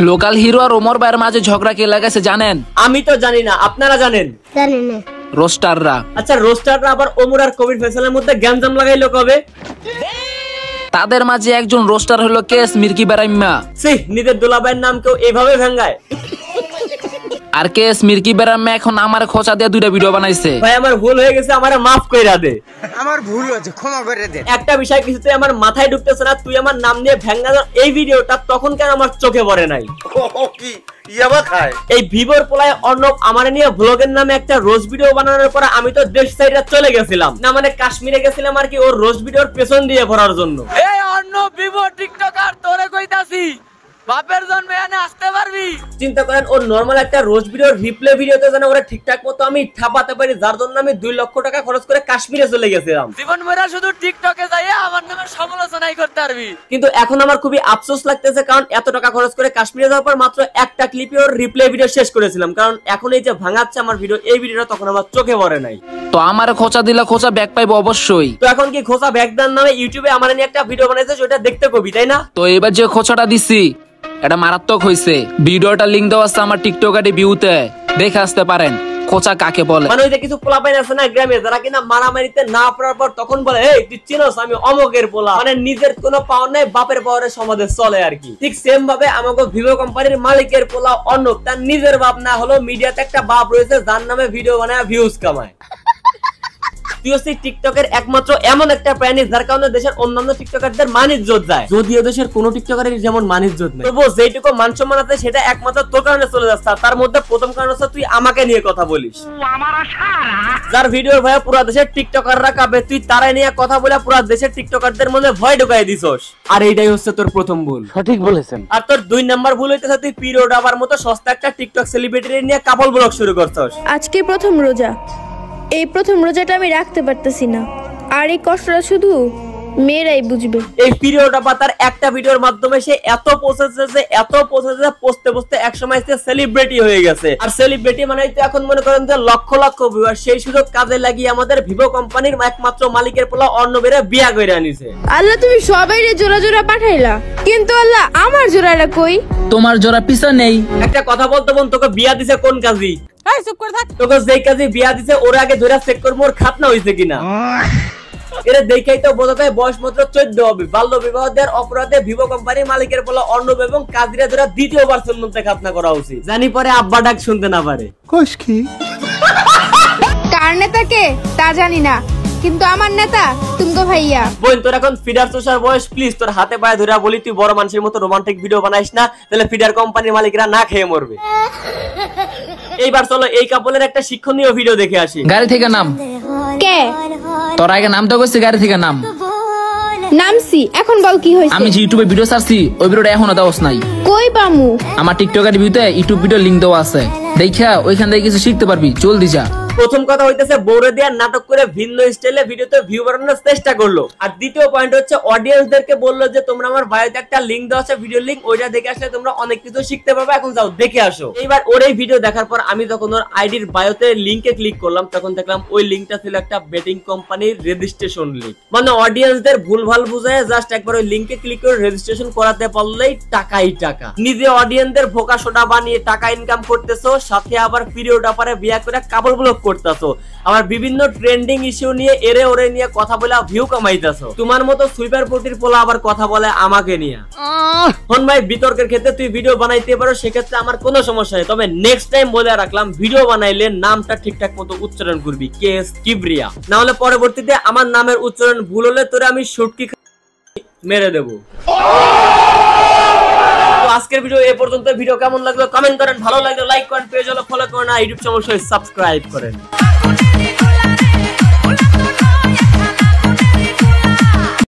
Local hero আর ওমর ভাইয়ের মাঝে ঝগড়া কে লাগাইছে জানেন? আমি তো জানি না, আপনারা জানেন? জানি না। রোস্টাররা। আচ্ছা, রোস্টাররা আবার ওমর আর কবির ফয়সালের মধ্যে গ্যাঞ্জাম লাগাইলো কবে? তাদের মাঝে একজন রোস্টার হলো কেস মির্কি বেরাইম্মা। নিজের দুলাভাইয়ের নাম কেউ এইভাবে ভেঙ্গায়? আর কেস মির্কি বেরাইম্মা এখন আমার খোঁচা দিয়ে 2টা ভিডিও বানাইছে। ভাই আমার ভুল হয়ে গেছে, আমারে মাফ কইরা দে। আমার ভুল হয়েছে, ক্ষমা করে দে। একটা বিষয় কিছুতে আমার মাথায় ঢুকতেছে না, তুই আমার নাম নিয়ে ভেঙ্গানোর এই ভিডিওটা তখন কেন আমার চোখে পড়ে নাই? কি ইয়াবা খায়? এই ভিভোর পোলায় অর্ণব আমারে নিয়ে ব্লগের নামে একটা রোজ ভিডিও বানানোর পর আমি তো দেশ সাইডে চলে গেছিলাম, না মানে কাশ্মীরে গেছিলাম আর কি, ওর রোজ ভিডিওর পেছন দিয়ে ভরার জন্য। এই অর্ণব ভিভো টিকটকার, তোরে কইতাছি বাপের জন্মে এনে আসতে পারবি? চিন্তা করেন, ওর নরমাল একটা রোজ ভিডিওর রিপ্লে ভিডিওতে যেন ওরা ঠিকঠাক মতো আমি ঠাপাতে পারি, যার জন্য আমি 2 লক্ষ টাকা খরচ করে কাশ্মীরে চলে গেছিলাম। জীবন মেরা শুধু টিকটকে যাই আমার নামে সমালোচনাই করতে পারবি। কিন্তু এখন আমার খুবই আফসোস লাগতেছে, কারণ এত টাকা খরচ করে কাশ্মীরে যাওয়ার পর মাত্র একটা ক্লিপে ওর রিপ্লে ভিডিও শেষ করেছিলাম, কারণ এখন এই যে ভাঙাচ্ছে আমার ভিডিও, এই ভিডিওটা তখন আমার চোখে পড়ে নাই। তো আমার খোঁচা দিলে খোঁচা ব্যাক পাইবো অবশ্যই। তো এখন কি খোঁচা ব্যাকদান নামে ইউটিউবে আমার নিয়ে একটা ভিডিও বানাইছে, সেটা দেখতে কবি, তাই না? তো এবার যে খোঁচাটা দিছি এটা মারাত্মক হয়েছে। ভিডিওটা লিংক দেওয়া আছে আমার টিকটক আইডি ভিউতে, দেখে আসতে পারেন খোঁচা কাকে বলে। মানে ওই যে কিছু পোলাপাইন আছে না গ্রামে, যারা কিনা মারামারিতে না পড়ার পর তখন বলে, এই তুই চিনোস আমি অমকের পোলা, মানে নিজের কোনো পাওয়ার নাই, বাপের পাওয়ারের সমাজে চলে আর কি। ঠিক সেম ভাবে আমাকে ভিভো কোম্পানির মালিকের পোলা অর্ণব, তার নিজের বাপ না হলো মিডিয়াতে একটা বাপ রয়েছে যার নামে ভিডিও বানায় ভিউজ কামায়। টিকটকের একমাত্র এমন একটা প্রাণী যার কারণে দেশের অন্যান্য টিকটকারদের মান ইজ্জত যায়, যদিও দেশের কোন টিকটকারের যেমন মান ইজ্জত নেই, তবুও যেটুকু মান সম্মান আছে সেটা একমাত্র তোর কারণে চলে যাচ্ছে। তার মধ্যে প্রথম কারণ হচ্ছে তুই আমাকে নিয়ে কথা বলিস, যার ভিডিওর ভয়ে পুরো দেশের টিকটকাররা কাঁপে, তুই তারাই নিয়ে কথা বলে পুরো দেশের টিকটকারদের মধ্যে ভয় ঢুকাই দিছস। আর এইটাই হচ্ছে তোর প্রথম ভুল। সঠিক বলেছেন। আর তোর 2 নাম্বার ভুল হইতেছে তুই পিরিয়ড আবার মতো সস্তা একটা টিকটক সেলিব্রিটি নিয়ে কাপল ব্লগ শুরু করছস। আজকে প্রথম রোজা, এই প্রথম রোজাটা আমি রাখতে পারতেছি না, আর এই কষ্টটা শুধু মেয়েরাই বুঝবে। এই পিরিয়ডটা বা তার একটা ভিডিওর মাধ্যমে সে এত পৌঁছেছে পোস্টে পোস্টে একসময় সে সেলিব্রিটি হয়ে গেছে। আর সেলিব্রিটি মানে তো এখন মনে করেন যে লক্ষ লক্ষ ভিউয়ার, সেই সুযোগ কাজে লাগিয়ে আমাদের ভিভো কোম্পানির একমাত্র মালিকের পোলা অর্ণবের বিয়া করে আনিছে। আল্লাহ তুমি সবাইরে জোড়া জোড়া পাঠাইলা, কিন্তু আল্লাহ আমার জোড়াটা কই? তোমার জোড়া পিছা নেই। একটা কথা বলতে বোন, তোকে বিয়া দিছে কোন কাজী? চুপ করে থাক। তোকে যেই কাজী বিয়া দিছে ওর আগে ধরে চেক করবো ওর খাতনা হয়েছে কিনা। এরা দেখাই তো বোঝা যায় বয়স মাত্র 14 হবে। বাল্য বিবাহের অপরাধে ভিভো কোম্পানির মালিকের বলা অর্ণব এবং কাজীরা ধরে দ্বিতীয়বার সুন্নতে খাতনা করা উচিত, জানি পরে আব্বা ডাক শুনতে না পারে। কার নেতাকে তা জানি না, কিন্তু আমার নেতা তুমগো ভাইয়া। বোন তোর এখন ফিডার চষার বয়স, প্লিজ তোর হাতে পায়ে ধরে বলি তুই বড় মানুষের মতো রোমান্টিক ভিডিও বানাইস না, তাহলে ফিডার কোম্পানির মালিকরা না খেয়ে মরবে। এইবার চলো এই কাপলের একটা শিক্ষণীয় ভিডিও দেখে আসি। গাড়ি থেকে নাম। কে? তোর আগে নাম তো কইছি, গাড়ি থেকে নাম। নামছি, এখন বল কি হইছে? আমি যে ইউটিউবে ভিডিও ছাড়ছি ওই ভিডিওটা এখনো দেওয়াস নাই। কই পামু? আমার টিকটকের ভিউতে ইউটিউব ভিডিও লিংক দেওয়া আছে, দেখা ওইখান থেকে কিছু শিখতে পারবি, জলদি যা। প্রথম কথা হইতেছে বৌরে দেয়া নাটক করে ভিন্ন স্টাইলে ভিডিওতে ভিউ বাড়ানোর চেষ্টা করলো। আর দ্বিতীয় পয়েন্ট হচ্ছে অডিয়েন্সদেরকে বললো যে তোমরা আমার বায়োতে একটা লিংক দেওয়া আছে ভিডিও লিংক, ওইটা দেখে আসলে তোমরা অনেক কিছু শিখতে পারবে, এখন যাও দেখে আসো। এইবার ওর এই ভিডিও দেখার পর আমি যখন ওর আইডির বায়োতে লিংকে ক্লিক করলাম তখন দেখলাম ওই লিংকটা ছিল একটা বেটিং কোম্পানির রেজিস্ট্রেশন লিংক। মানে অডিয়েন্সদের ভুলভাল বুঝায় জাস্ট একবার ওই লিংকে ক্লিক করে রেজিস্ট্রেশন করাতে পারলেই টাকাই টাকা। নিজে অডিয়েন্সদের ভোকা সোডা বানিয়ে টাকা ইনকাম করতেছো, সাথে আবার পিরিয়ড আপারে বিয়া করে কাপড় ব্লক করতেছো, আবার বিভিন্ন ট্রেন্ডিং ইস্যু নিয়ে এরে ওরে নিয়ে কথা বলে ভিউ কামাইতেছো। তোমার মতো সুইপার পটির পোলা আবার কথা বলে আমাকে নিয়ে। হন ভাই, বিতর্কের ক্ষেত্রে তুই ভিডিও বানাইতে পারো, সেক্ষেত্রে আমার কোনো সমস্যা নেই, তবে নেক্সট টাইম বলে রাখলাম ভিডিও বানাইলে নামটা ঠিকঠাক মতো উচ্চারণ করবি, কেস কিবরিয়া, না হলে পরবর্তীতে আমার নামের উচ্চারণ ভুল হলে তোরে আমি শুটকি মেরে দেবো। আজকের ভিডিও এ পর্যন্ত। ভিডিও কেমন লাগলো কমেন্ট করেন, ভালো লাগলে লাইক করেন, পেজ হলো ফলো করেন, আর ইউটিউব চ্যানেল সাবস্ক্রাইব করেন।